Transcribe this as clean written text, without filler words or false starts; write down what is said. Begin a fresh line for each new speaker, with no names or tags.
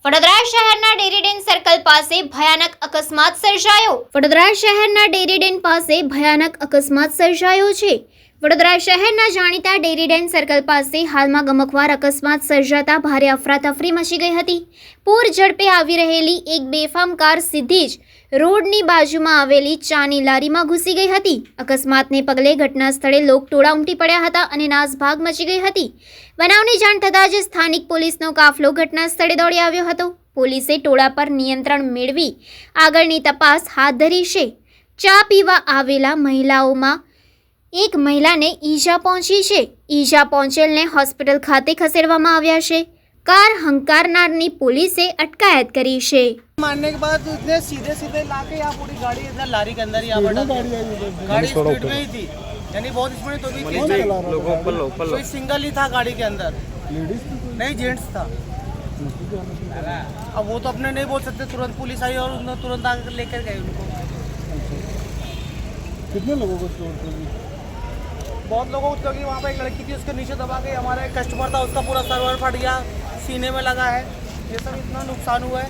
વડોદરા શહેરના Dairy Den circle પાસે ભયાનક અકસ્માત સર્જાયો. વડોદરા શહેરના ડેરીડેન પાસે ભયાનક અકસ્માત સર્જાયો છે. વડોદરા શહેરના જાણીતા ડેરીડેન સર્કલ પાસે હાલમાં ગમખ્વાર અકસ્માત સર્જાતા ભારે અફરાતફરી મચી ગઈ હતી. પૂર ઝડપે આવી રહેલી એક બેફામ કાર સીધી જ રોડની બાજુમાં આવેલી ચાની લારીમાં ઘૂસી ગઈ હતી. અકસ્માતને પગલે ઘટના સ્થળે લોકટોળા ઉમટી પડ્યા હતા અને નાસભાગ મચી ગઈ હતી. બનાવની જાણ થતાં જ સ્થાનિક પોલીસનો કાફલો ઘટના સ્થળે દોડી આવ્યો હતો. પોલીસે ટોળા પર નિયંત્રણ મેળવી આગળની તપાસ હાથ ધરી છે. ચા પીવા આવેલા મહિલાઓમાં એક મહિલાને ઈજા પહોંચી છે. ઈજા પહોંચેલને હોસ્પિટલ ખાતે ખસેડવામાં આવ્યા છે. કાર હંકારનારની पुलिसे अटकायत करी है.
मारने के बाद उसने सीधे सीधे लाके यहाँ पूरी गाड़ी इधर लारी के अंदर यहाँ बढ़ा गाड़ी स्पीड में ही थी, यानी बहुत स्पीड तो भी कोई सिंगल ही था गाड़ी के अंदर, नहीं जेंट्स था. अब वो तो अपने नहीं बोल सकते. तुरंत पुलिस आई और उन्होंने तुरंत आकर लेकर गए उनको.
कितने लोगों को चोट लगी?
बहुत लोगों को, क्योंकि वहाँ पे एक लड़की थी उसके नीचे दबा के हमारा एक कस्टमर था उसका पूरा सर्वर फट गया, सीने में लगा है. ये सब इतना नुकसान हुआ है.